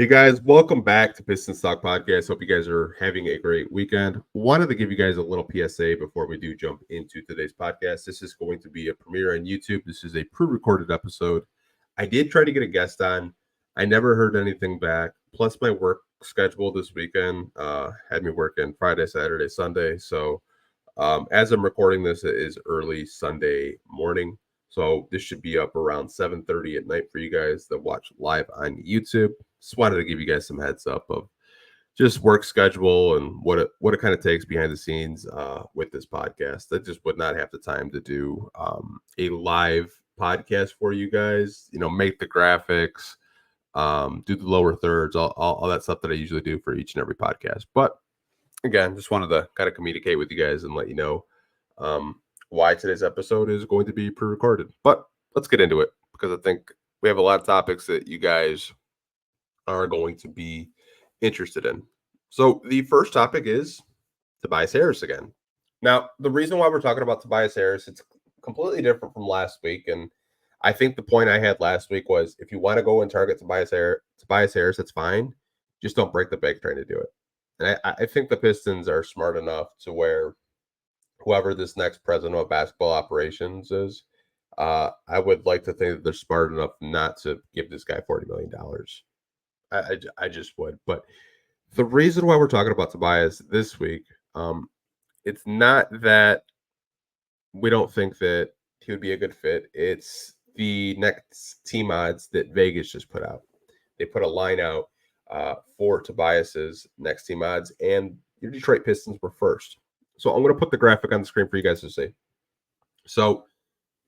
Hey guys, welcome back to Pistons Talk Podcast. Hope you guys are having a great weekend. Wanted to give you guys a little PSA before we do jump into today's podcast. This is going to be a premiere on YouTube. This is a pre-recorded episode. I did try to get a guest on. I never heard anything back. Plus, my work schedule this weekend had me working Friday, Saturday, Sunday. So as I'm recording this, it is early Sunday morning. So this should be up around 7:30 at night for you guys that watch live on YouTube. Just wanted to give you guys some heads up of just work schedule and what it kind of takes behind the scenes with this podcast. I just would not have the time to do a live podcast for you guys. You know, make the graphics, do the lower thirds, all that stuff that I usually do for each and every podcast. But again, just wanted to kind of communicate with you guys and let you know why today's episode is going to be pre-recorded. But let's get into it because I think we have a lot of topics that you guys are going to be interested in. So the first topic is Tobias Harris again. Now, the reason why we're talking about Tobias Harris, it's completely different from last week. And I think the point I had last week was if you want to go and target Tobias Harris, that's fine. Just don't break the bank trying to do it. And I think the Pistons are smart enough to where whoever this next president of basketball operations is, I would like to think that they're smart enough not to give this guy $40 million. I just would. But the reason why we're talking about Tobias this week, it's not that we don't think that he would be a good fit. It's the next team odds that Vegas just put out. They put a line out for Tobias's next team odds, and your Detroit Pistons were first. So I'm going to put the graphic on the screen for you guys to see. So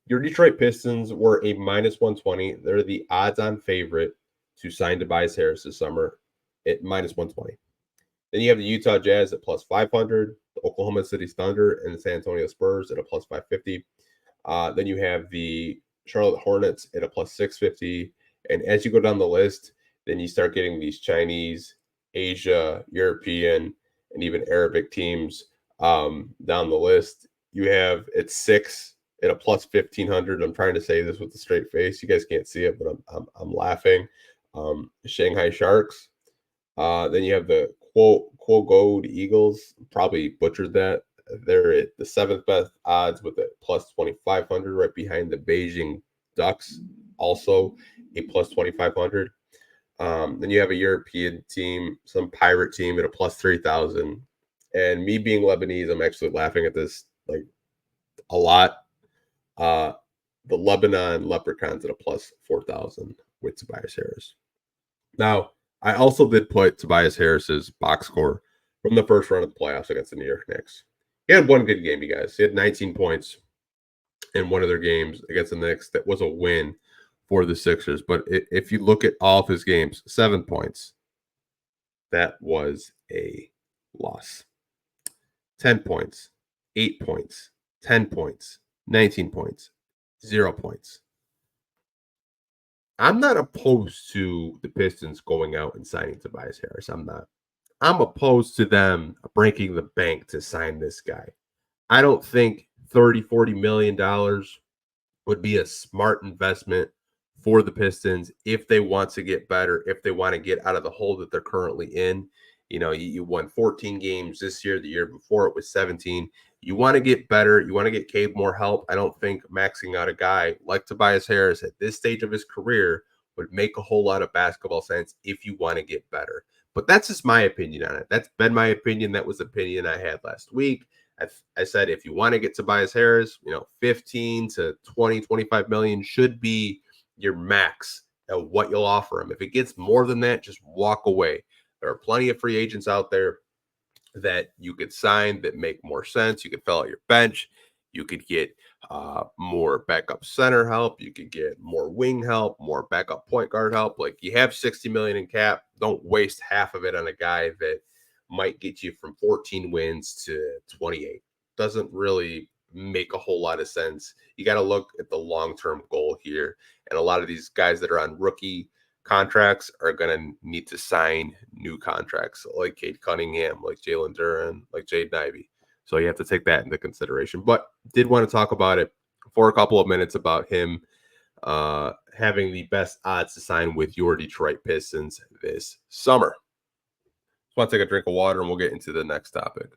your Detroit Pistons were a minus 120. They're the odds-on favorite to sign Tobias Harris this summer at minus 120. Then you have the Utah Jazz at plus 500, the Oklahoma City Thunder and the San Antonio Spurs at a plus 550. Then you have the Charlotte Hornets at a plus 650. And as you go down the list, then you start getting these Chinese, Asia, European, and even Arabic teams down the list. You have at 6 at a plus 1500. I'm trying to say this with a straight face. You guys can't see it, but I'm laughing. Shanghai Sharks. Then you have the Quo Gold Eagles. Probably butchered that. They're at the 7th best odds with a plus 2500, right behind the Beijing Ducks, also a plus 2500. Then you have a European team, some pirate team at a plus 3000. And me being Lebanese, I'm actually laughing at this like a lot. The Lebanon Leprechauns at a plus 4,000 with Tobias Harris. Now, I also did put Tobias Harris's box score from the first round of the playoffs against the New York Knicks. He had one good game, you guys. He had 19 points in one of their games against the Knicks. That was a win for the Sixers. But if you look at all of his games, 7 points, that was a loss. 10 points, 8 points, 10 points, 19 points, 0 points. I'm not opposed to the Pistons going out and signing Tobias Harris. I'm not. I'm opposed to them breaking the bank to sign this guy. I don't think $30-40 million would be a smart investment for the Pistons if they want to get better, if they want to get out of the hole that they're currently in. You know, you won 14 games this year. The year before it was 17. You want to get better. You want to get Cade more help. I don't think maxing out a guy like Tobias Harris at this stage of his career would make a whole lot of basketball sense if you want to get better. But that's just my opinion on it. That's been my opinion. That was the opinion I had last week. I said if you want to get Tobias Harris, 15 to 20, 25 million should be your max of what you'll offer him. If it gets more than that, just walk away. There are plenty of free agents out there that you could sign that make more sense. You could fill out your bench. You could get more backup center help. You could get more wing help, more backup point guard help. Like you have $60 million in cap. Don't waste half of it on a guy that might get you from 14 wins to 28. Doesn't really make a whole lot of sense. You got to look at the long-term goal here. And a lot of these guys that are on rookie contracts are going to need to sign new contracts like Cade Cunningham, like Jalen Duren, like Jaden Ivey. So you have to take that into consideration. But did want to talk about it for a couple of minutes about him having the best odds to sign with your Detroit Pistons this summer. Just want to take a drink of water and we'll get into the next topic.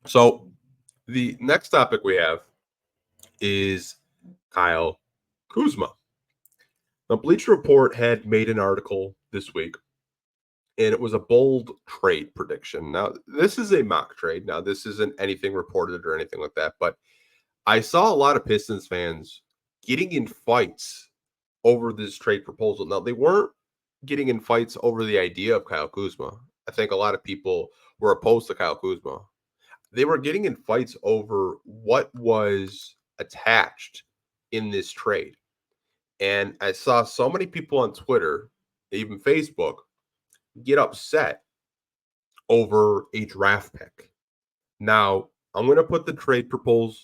So the next topic we have is Kyle Kuzma. Now, Bleacher Report had made an article this week, and it was a bold trade prediction. Now, this is a mock trade. Now, this isn't anything reported or anything like that, but I saw a lot of Pistons fans getting in fights over this trade proposal. Now, they weren't getting in fights over the idea of Kyle Kuzma. I think a lot of people were opposed to Kyle Kuzma. They were getting in fights over what was attached in this trade. And I saw so many people on Twitter, even Facebook, get upset over a draft pick. Now, I'm going to put the trade proposal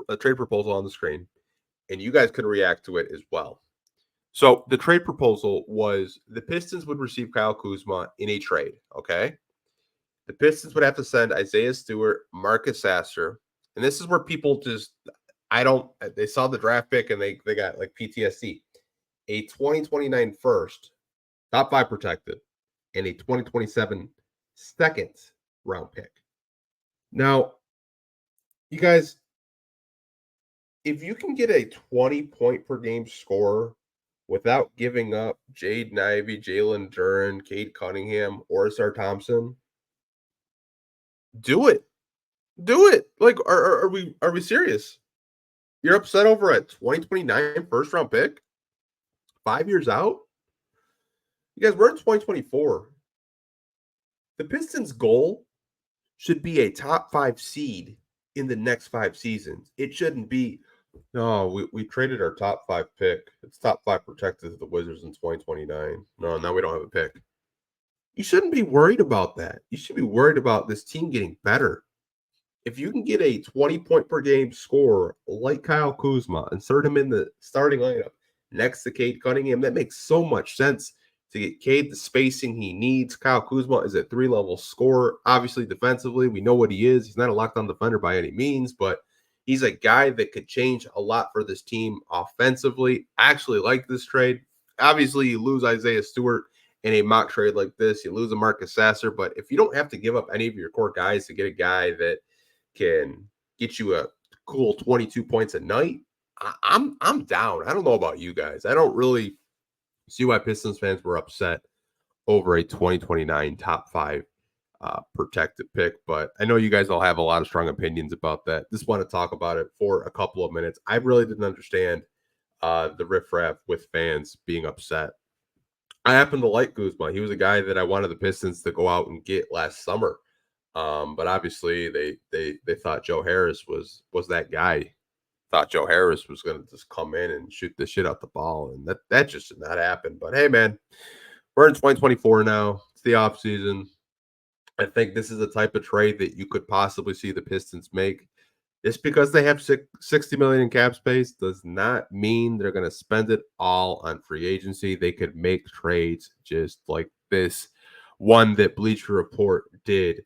on the screen, and you guys can react to it as well. So the trade proposal was the Pistons would receive Kyle Kuzma in a trade, okay? The Pistons would have to send Isaiah Stewart, Marcus Sasser, and this is where people just, they saw the draft pick and they got like PTSD. A 2029 first, top 5 protected, and a 2027 second round pick. Now, you guys, if you can get a 20-point per game scorer without giving up Jaden Ivey, Jalen Duren, Cade Cunningham, or Sar Thompson, do it. Do it. Like, are we serious? You're upset over a 2029 first round pick? 5 years out? You guys, we're in 2024. The Pistons' goal should be a top 5 seed in the next 5 seasons. It shouldn't be, no, we traded our top 5 pick. It's top 5 protected to the Wizards in 2029. No, now we don't have a pick. You shouldn't be worried about that. You should be worried about this team getting better. If you can get a 20-point per game scorer like Kyle Kuzma, insert him in the starting lineup next to Cade Cunningham, that makes so much sense to get Cade the spacing he needs. Kyle Kuzma is a 3-level scorer. Obviously, defensively, we know what he is. He's not a lockdown defender by any means, but he's a guy that could change a lot for this team offensively. I actually like this trade. Obviously, you lose Isaiah Stewart in a mock trade like this. You lose a Marcus Sasser, but if you don't have to give up any of your core guys to get a guy that can get you a cool 22 points a night, I'm down. I don't know about you guys. I don't really see why Pistons fans were upset over a 2029 top 5 protected pick, but I know you guys all have a lot of strong opinions about that. Just want to talk about it for a couple of minutes. I really didn't understand the riffraff with fans being upset. I happen to like Kuzma. He was a guy that I wanted the Pistons to go out and get last summer. But obviously they thought Joe Harris was that guy. Thought Joe Harris was going to just come in and shoot the shit out the ball, and that just did not happen. But hey, man, we're in 2024 now. It's the off season. I think this is the type of trade that you could possibly see the Pistons make. Just because they have $60 million in cap space does not mean they're going to spend it all on free agency. They could make trades just like this one that Bleacher Report did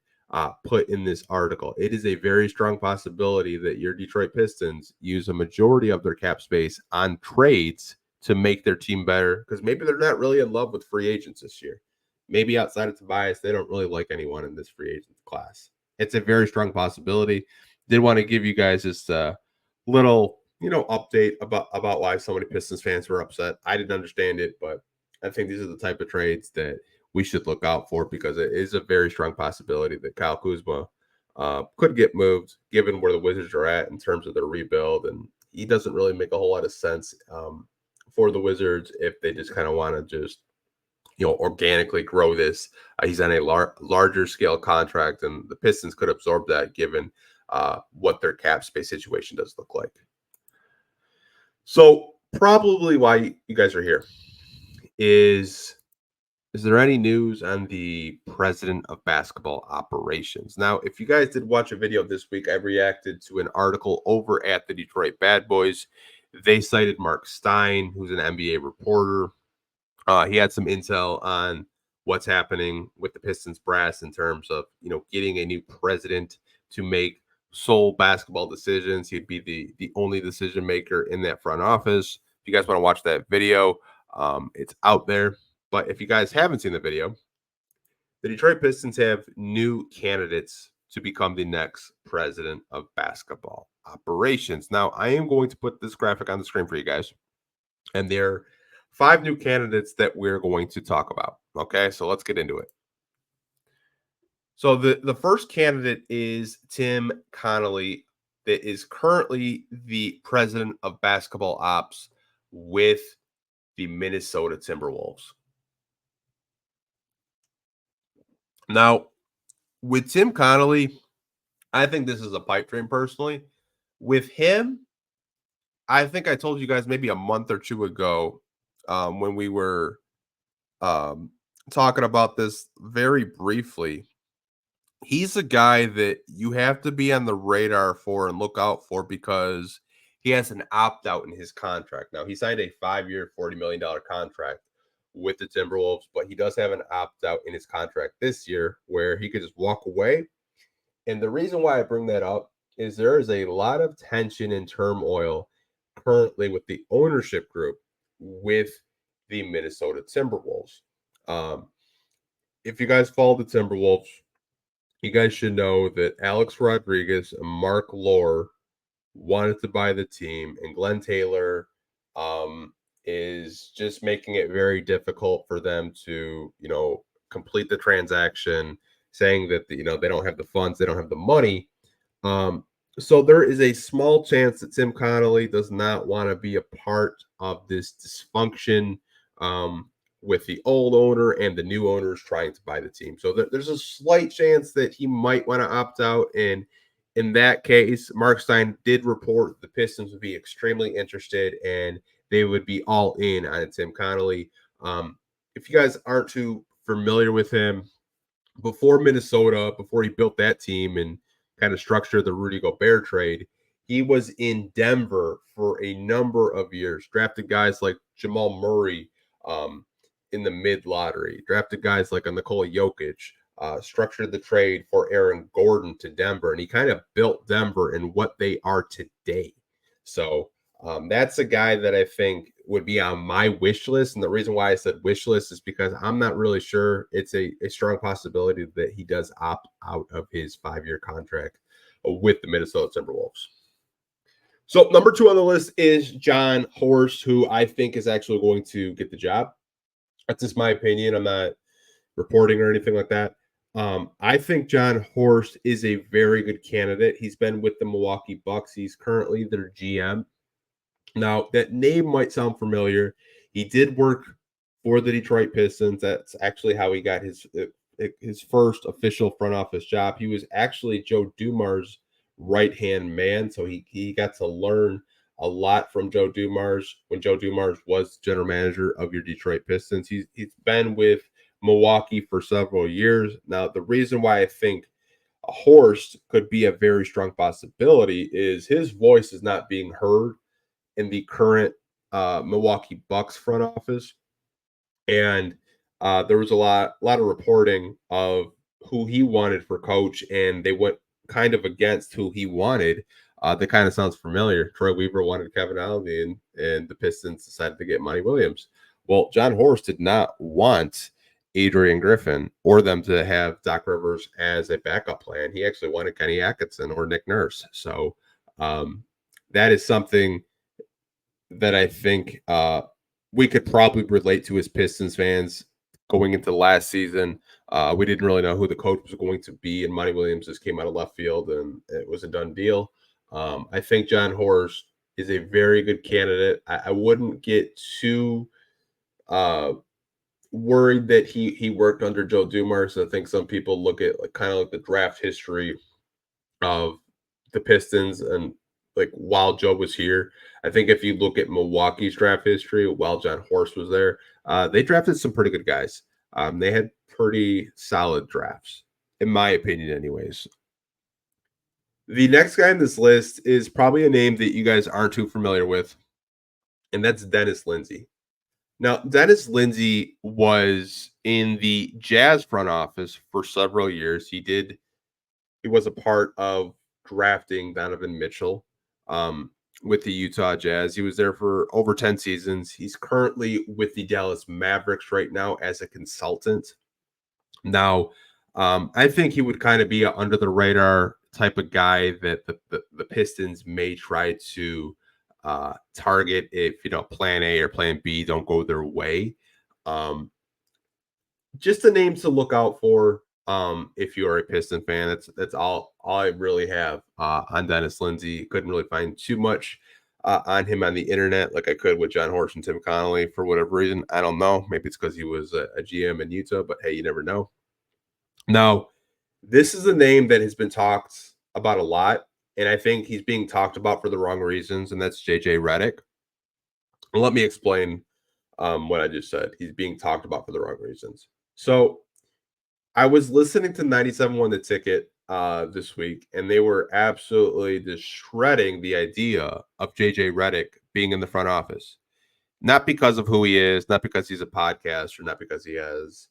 put in this article. It is a very strong possibility that your Detroit Pistons use a majority of their cap space on trades to make their team better, because maybe they're not really in love with free agents this year. Maybe outside of Tobias, they don't really like anyone in this free agent class. It's a very strong possibility. Did want to give you guys just a little, update about why so many Pistons fans were upset. I didn't understand it, but I think these are the type of trades that we should look out for, because it is a very strong possibility that Kyle Kuzma could get moved given where the Wizards are at in terms of their rebuild. And he doesn't really make a whole lot of sense for the Wizards if they just kind of want to just, organically grow this. He's on a larger scale contract, and the Pistons could absorb that given what their cap space situation does look like. So probably why you guys are here is there any news on the president of basketball operations? Now, if you guys did watch a video this week, I reacted to an article over at the Detroit Bad Boys. They cited Mark Stein, who's an NBA reporter. He had some intel on what's happening with the Pistons brass in terms of, getting a new president to make sole basketball decisions. He'd be the only decision maker in that front office. If you guys want to watch that video, it's out there. But if you guys haven't seen the video, the Detroit Pistons have new candidates to become the next president of basketball operations. Now, I am going to put this graphic on the screen for you guys, and there are 5 new candidates that we're going to talk about. Okay, so let's get into it. So the first candidate is Tim Connolly, that is currently the president of basketball ops with the Minnesota Timberwolves. Now, with Tim Connolly, I think this is a pipe dream personally. With him, I think I told you guys maybe a month or two ago when we were talking about this very briefly. He's a guy that you have to be on the radar for and look out for because he has an opt-out in his contract. Now, he signed a 5-year, $40 million contract with the Timberwolves, but he does have an opt-out in his contract this year where he could just walk away. And the reason why I bring that up is there is a lot of tension and turmoil currently with the ownership group with the Minnesota Timberwolves. If you guys follow the Timberwolves, you guys should know that Alex Rodriguez and Mark Lore wanted to buy the team, and Glenn Taylor is just making it very difficult for them to, complete the transaction, saying that, they don't have the funds, they don't have the money. So there is a small chance that Tim Connolly does not want to be a part of this dysfunction with the old owner and the new owners trying to buy the team. So there's a slight chance that he might want to opt out. And in that case, Mark Stein did report the Pistons would be extremely interested and they would be all in on Tim Connolly. If you guys aren't too familiar with him, before Minnesota, before he built that team and kind of structured the Rudy Gobert trade, he was in Denver for a number of years, drafted guys like Jamal Murray in the mid-lottery, drafted guys like a Nikola Jokic, structured the trade for Aaron Gordon to Denver, and he kind of built Denver in what they are today. So that's a guy that I think would be on my wish list. And the reason why I said wish list is because I'm not really sure. It's a strong possibility that he does opt out of his 5-year contract with the Minnesota Timberwolves. So number 2 on the list is John Horst, who I think is actually going to get the job. That's just my opinion. I'm not reporting or anything like that. I think John Horst is a very good candidate. He's been with the Milwaukee Bucks. He's currently their GM. Now, that name might sound familiar. He did work for the Detroit Pistons. That's actually how he got his first official front office job. He was actually Joe Dumars' right-hand man, so he got to learn a lot from Joe Dumars when Joe Dumars was general manager of your Detroit Pistons. He's been with Milwaukee for several years. Now, the reason why I think Horst could be a very strong possibility is his voice is not being heard in the current Milwaukee Bucks front office. And there was a lot of reporting of who he wanted for coach, and they went kind of against who he wanted. That kind of sounds familiar. Troy Weaver wanted Kevin Allen, and the Pistons decided to get Monty Williams. Well, John Horst did not want Adrian Griffin or them to have Doc Rivers as a backup plan. He actually wanted Kenny Atkinson or Nick Nurse. So that is something that I think we could probably relate to as Pistons fans going into the last season. We didn't really know who the coach was going to be, and Monty Williams just came out of left field, and it was a done deal. I think John Horst is a very good candidate. I wouldn't get too worried that he worked under Joe Dumars. I think some people look at kind of like the draft history of the Pistons and like while Joe was here. I think if you look at Milwaukee's draft history while John Horst was there, they drafted some pretty good guys. They had pretty solid drafts, in my opinion, anyways. The next guy on this list is probably a name that you guys aren't too familiar with, and that's Dennis Lindsey. Now, Dennis Lindsey was in the Jazz front office for several years. He was a part of drafting Donovan Mitchell with the Utah Jazz. He was there for over 10 seasons. He's currently with the Dallas Mavericks right now as a consultant. Now, I think he would kind of be an under the radar type of guy that the Pistons may try to target if, plan A or plan B don't go their way. Just a name to look out for if you're a Piston fan. That's all I really have on Dennis Lindsey. Couldn't really find too much on him on the internet like I could with John Horst and Tim Connolly for whatever reason. I don't know. Maybe it's because he was a GM in Utah, but hey, you never know. Now, this is a name that has been talked about a lot, and I think he's being talked about for the wrong reasons, and that's JJ Redick. And let me explain what I just said. He's being talked about for the wrong reasons. So I was listening to 97.1 The Ticket this week, and they were absolutely just shredding the idea of JJ Redick being in the front office. Not because of who he is, not because he's a podcaster, not because he has,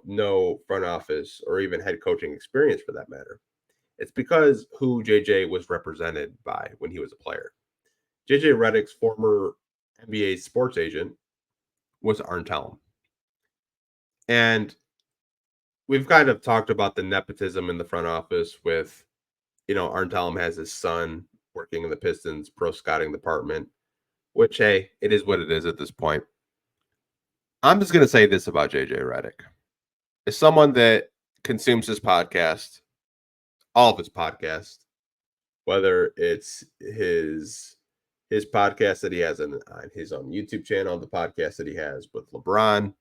no front office or even head coaching experience for that matter. It's because who JJ was represented by when he was a player. JJ Redick's former NBA sports agent was Arn Tellem. And we've kind of talked about the nepotism in the front office with, Arn Tellem has his son working in the Pistons pro scouting department, which, hey, it is what it is at this point. I'm just going to say this about JJ Redick. As someone that consumes his podcast, all of his podcasts, whether it's his podcast that he has on his own YouTube channel, the podcast that he has with LeBron,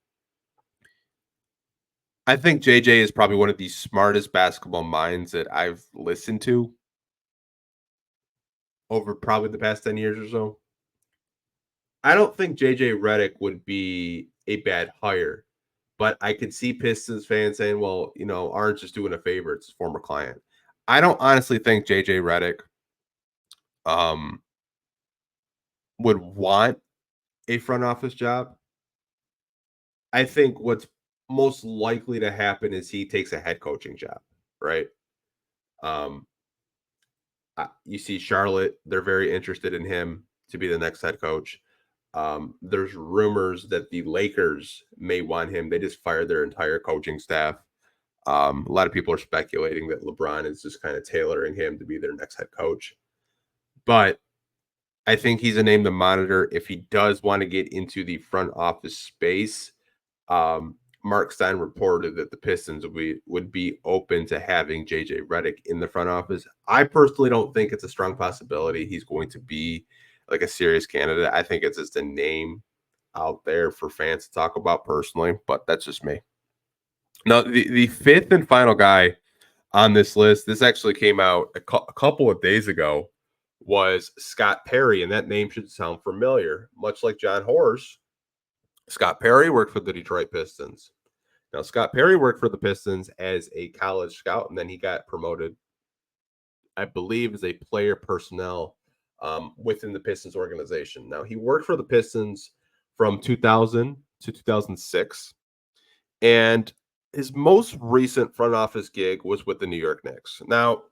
I think JJ is probably one of the smartest basketball minds that I've listened to over probably the past 10 years or so. I don't think JJ Redick would be a bad hire, but I could see Pistons fans saying, well, Arn's just doing a favor. It's his former client. I don't honestly think JJ Redick would want a front office job. I think what's most likely to happen is he takes a head coaching job, right? You see Charlotte, they're very interested in him to be the next head coach. There's rumors that the Lakers may want him. They just fired their entire coaching staff. A lot of people are speculating that LeBron is just kind of tailoring him to be their next head coach. But I think he's a name to monitor if he does want to get into the front office space. Mark Stein reported that the Pistons would be open to having JJ Redick in the front office. I personally don't think it's a strong possibility he's going to be like a serious candidate. I think it's just a name out there for fans to talk about personally, but that's just me. Now, the fifth and final guy on this list, this actually came out a couple of days ago, was Scott Perry, and that name should sound familiar. Much like John Horst, Scott Perry worked for the Detroit Pistons. Now, Scott Perry worked for the Pistons as a college scout, and then he got promoted, I believe, as a player personnel within the Pistons organization. Now, he worked for the Pistons from 2000 to 2006, and his most recent front office gig was with the New York Knicks. Now,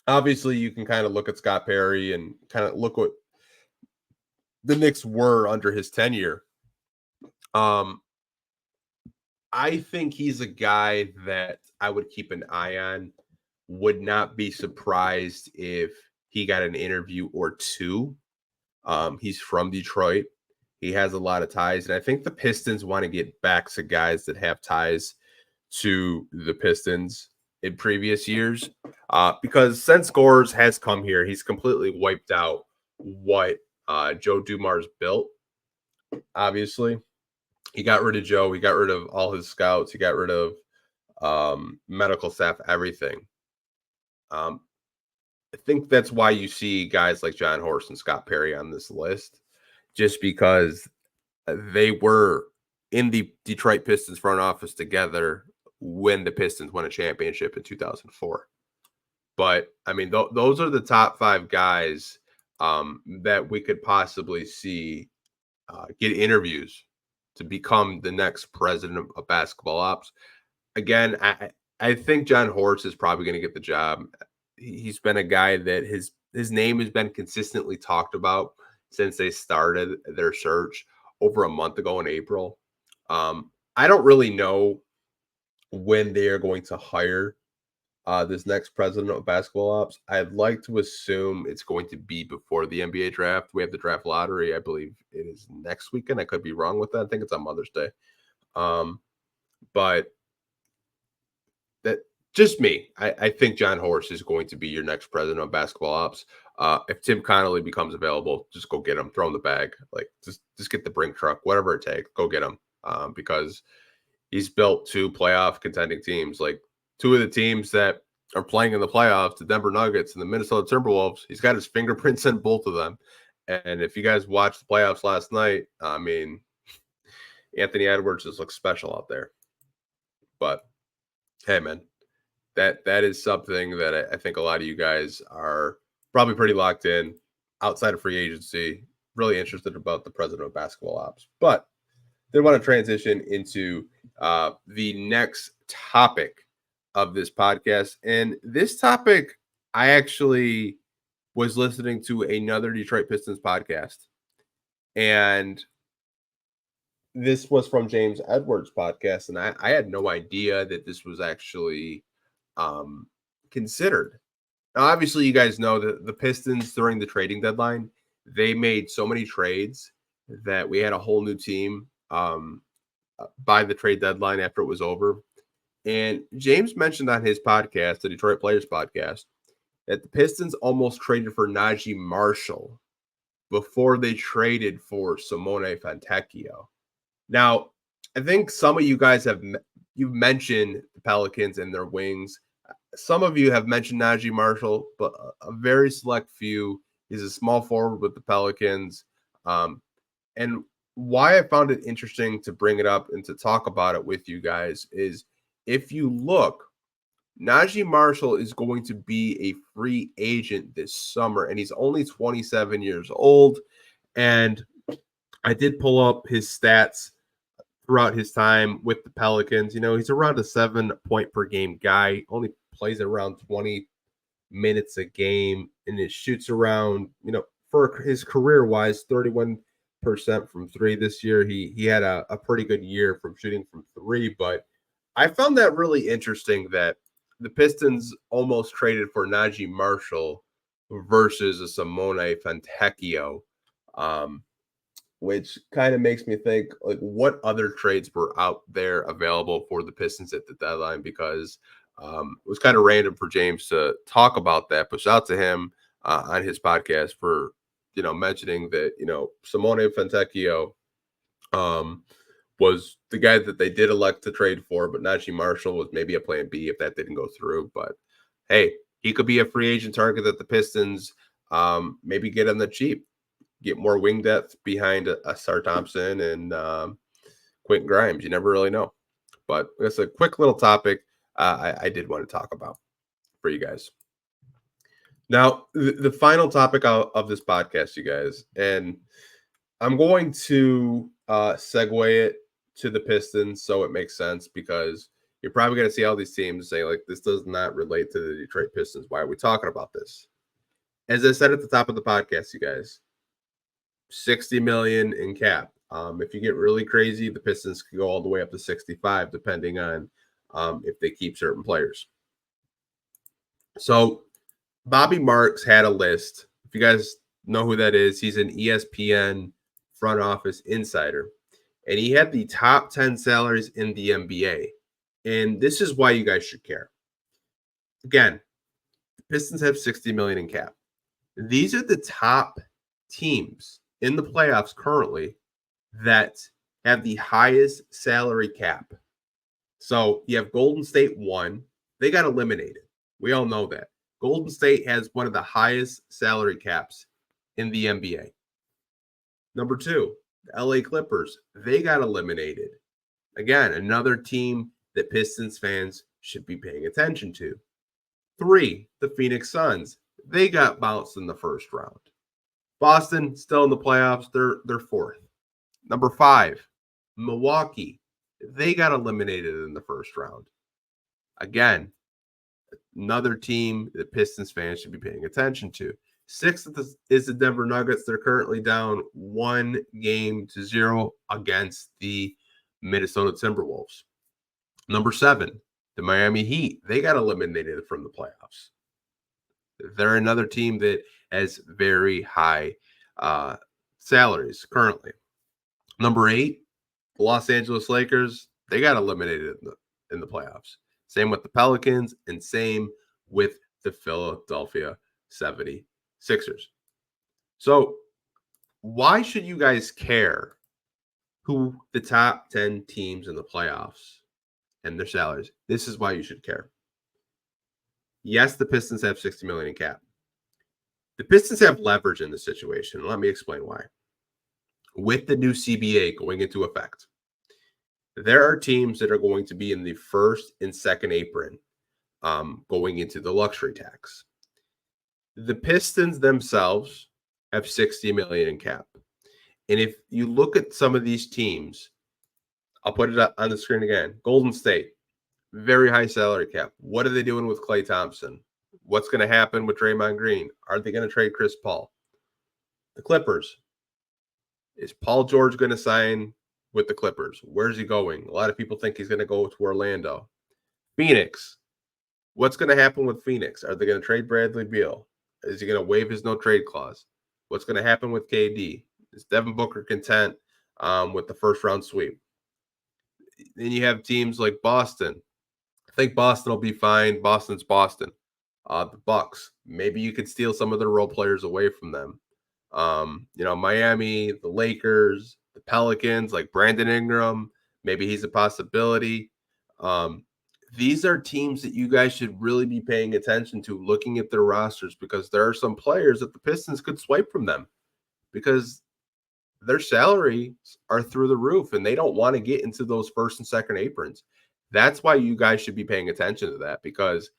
obviously, you can kind of look at Scott Perry and kind of look what the Knicks were under his tenure. I think he's a guy that I would keep an eye on. Would not be surprised if he got an interview or two. He's from Detroit. He has a lot of ties. And I think the Pistons want to get back to guys that have ties to the Pistons in previous years. Because since Gores has come here, he's completely wiped out what Joe Dumars built, obviously. He got rid of Joe. He got rid of all his scouts. He got rid of medical staff, everything. I think that's why you see guys like John Horst and Scott Perry on this list, just because they were in the Detroit Pistons front office together when the Pistons won a championship in 2004. But, I mean, those are the top five guys that we could possibly see get interviews to become the next president of basketball ops. Again, I think John Horst is probably going to get the job. He's been a guy that his name has been consistently talked about since they started their search over a month ago in April. I don't really know when they are going to hire this next president of basketball ops. I'd like to assume it's going to be before the NBA draft. We have the draft lottery. I believe it is next weekend. I could be wrong with that. I think it's on Mother's Day. But that just me. I think John Horst is going to be your next president of basketball ops. If Tim Connolly becomes available, just go get him. Throw him the bag. Like just get the brink truck, whatever it takes. Go get him because he's built 2 playoff contending teams. Like 2 of the teams that are playing in the playoffs, the Denver Nuggets and the Minnesota Timberwolves. He's got his fingerprints in both of them. And if you guys watched the playoffs last night, I mean, Anthony Edwards just looks special out there. But hey, man, that is something that I think a lot of you guys are probably pretty locked in outside of free agency, really interested about the president of basketball ops. But they want to transition into the next topic of this podcast. And this topic, I actually was listening to another Detroit Pistons podcast. And this was from James Edwards' podcast. And I had no idea that this was actually considered. Now, obviously, you guys know that the Pistons during the trading deadline, they made so many trades that we had a whole new team by the trade deadline after it was over. And James mentioned on his podcast, the Detroit Players podcast, that the Pistons almost traded for Naji Marshall before they traded for Simone Fontecchio. Now, I think some of you guys you've mentioned the Pelicans and their wings. Some of you have mentioned Naji Marshall, but a very select few. He's a small forward with the Pelicans. And why I found it interesting to bring it up and to talk about it with you guys is if you look, Naji Marshall is going to be a free agent this summer, and he's only 27 years old. And I did pull up his stats throughout his time with the Pelicans. You know, he's around a 7-point per game guy, only plays around 20 minutes a game, and it shoots around, you know, for his career wise, 31% from 3 this year. He had a pretty good year from shooting from 3, but I found that really interesting that the Pistons almost traded for Naji Marshall versus a Simone Fontecchio, which kind of makes me think, like, what other trades were out there available for the Pistons at the deadline? Because it was kind of random for James to talk about that. But shout out to him on his podcast for, you know, mentioning that, you know, Simone Fontecchio was the guy that they did elect to trade for, but Naji Marshall was maybe a plan B if that didn't go through. But hey, he could be a free agent target that the Pistons maybe get on the cheap, get more wing depth behind a Sar Thompson and Quentin Grimes. You never really know. But it's a quick little topic I did want to talk about for you guys. Now, the final topic of this podcast, you guys, and I'm going to segue it to the Pistons so it makes sense, because you're probably going to see all these teams say, like, this does not relate to the Detroit Pistons. Why are we talking about this? As I said at the top of the podcast, you guys, $60 million in cap. If you get really crazy, the Pistons can go all the way up to 65, depending on if they keep certain players. So Bobby Marks had a list. If you guys know who that is, he's an ESPN front office insider. And he had the top 10 salaries in the NBA. And this is why you guys should care. Again, the Pistons have $60 million in cap. These are the top teams in the playoffs currently that have the highest salary cap. So you have Golden State 1. They got eliminated. We all know that. Golden State has one of the highest salary caps in the NBA. Number 2, the LA Clippers. They got eliminated. Again, another team that Pistons fans should be paying attention to. 3, the Phoenix Suns. They got bounced in the first round. Boston, still in the playoffs. They're 4th. Number 5, Milwaukee. They got eliminated in the first round. Again, another team that Pistons fans should be paying attention to. 6th is the Denver Nuggets. They're currently down 1-0 against the Minnesota Timberwolves. Number 7, the Miami Heat. They got eliminated from the playoffs. They're another team that has very high salaries currently. Number 8, the Los Angeles Lakers. They got eliminated in the playoffs. Same with the Pelicans and same with the Philadelphia 76ers. So why should you guys care who the top 10 teams in the playoffs and their salaries? This is why you should care. Yes, the Pistons have $60 million in cap. The Pistons have leverage in this situation. Let me explain why. With the new CBA going into effect, there are teams that are going to be in the first and second apron going into the luxury tax. The Pistons themselves have $60 million in cap. And if you look at some of these teams, I'll put it up on the screen again. Golden State, very high salary cap. What are they doing with Klay Thompson? What's going to happen with Draymond Green? Are they going to trade Chris Paul? The Clippers. Is Paul George going to sign with the Clippers? Where's he going? A lot of people think he's going to go to Orlando. Phoenix. What's going to happen with Phoenix? Are they going to trade Bradley Beal? Is he going to waive his no-trade clause? What's going to happen with KD? Is Devin Booker content with the first-round sweep? Then you have teams like Boston. I think Boston will be fine. Boston's Boston. The Bucks. Maybe you could steal some of their role players away from them. Miami, the Lakers, the Pelicans, like Brandon Ingram. Maybe he's a possibility. These are teams that you guys should really be paying attention to, looking at their rosters, because there are some players that the Pistons could swipe from them because their salaries are through the roof and they don't want to get into those first and second aprons. That's why you guys should be paying attention to that, because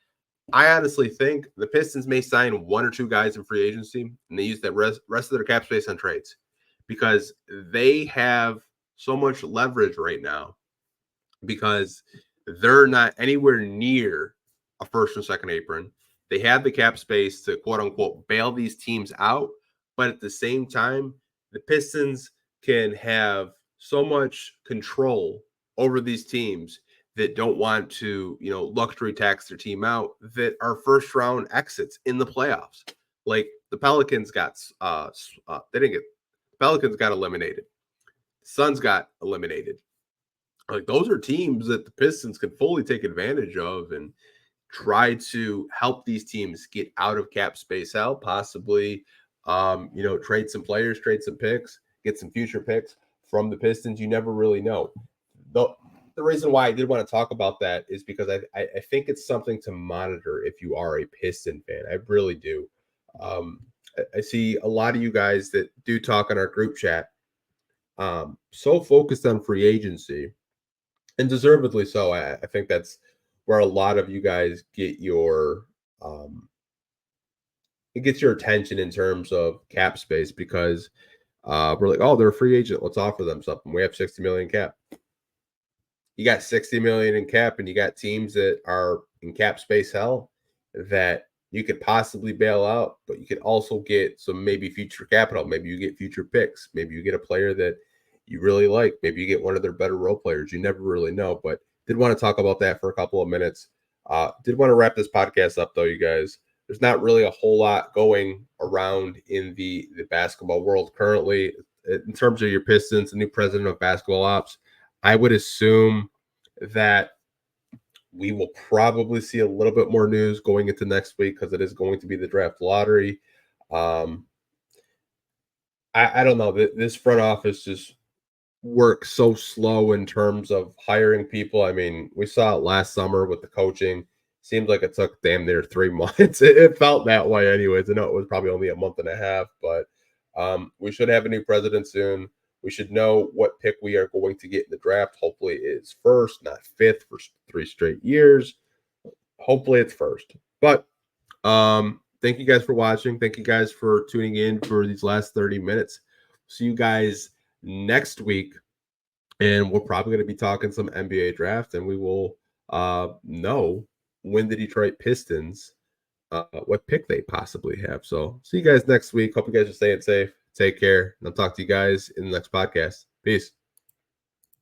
I honestly think the Pistons may sign 1 or 2 guys in free agency and they use that rest of their cap space on trades, because they have so much leverage right now because they're not anywhere near a first and second apron. They have the cap space to quote unquote bail these teams out. But at the same time, the Pistons can have so much control over these teams that don't want to, luxury tax their team out, that are first round exits in the playoffs. Like the Pelicans got, Pelicans got eliminated. Suns got eliminated. Like those are teams that the Pistons can fully take advantage of and try to help these teams get out of cap space hell, possibly, trade some players, trade some picks, get some future picks from the Pistons. You never really know. The reason why I did want to talk about that is because I think it's something to monitor if you are a Piston fan. I really do. I see a lot of you guys that do talk on our group chat, so focused on free agency, and deservedly so. I think that's where a lot of you guys get your it gets your attention in terms of cap space, because we're like, oh, they're a free agent, let's offer them something. We have 60 million cap. You got 60 million in cap, and you got teams that are in cap space hell that you could possibly bail out, but you could also get some maybe future capital. Maybe you get future picks. Maybe you get a player that you really like. Maybe you get one of their better role players. You never really know, but did want to talk about that for a couple of minutes. Did want to wrap this podcast up though, you guys. There's not really a whole lot going around in the basketball world currently. In terms of your Pistons, the new president of basketball ops, I would assume that we will probably see a little bit more news going into next week, because it is going to be the draft lottery. I don't know. This front office just works so slow in terms of hiring people. I mean, we saw it last summer with the coaching. Seems like it took damn near 3 months. It felt that way anyways. I know it was probably only a month and a half, but we should have a new president soon. We should know what pick we are going to get in the draft. Hopefully it's first, not fifth for 3 straight years. Hopefully it's first. But thank you guys for watching. Thank you guys for tuning in for these last 30 minutes. See you guys next week. And we're probably going to be talking some NBA draft, and we will know when the Detroit Pistons, what pick they possibly have. So see you guys next week. Hope you guys are staying safe. Take care. And I'll talk to you guys in the next podcast. Peace.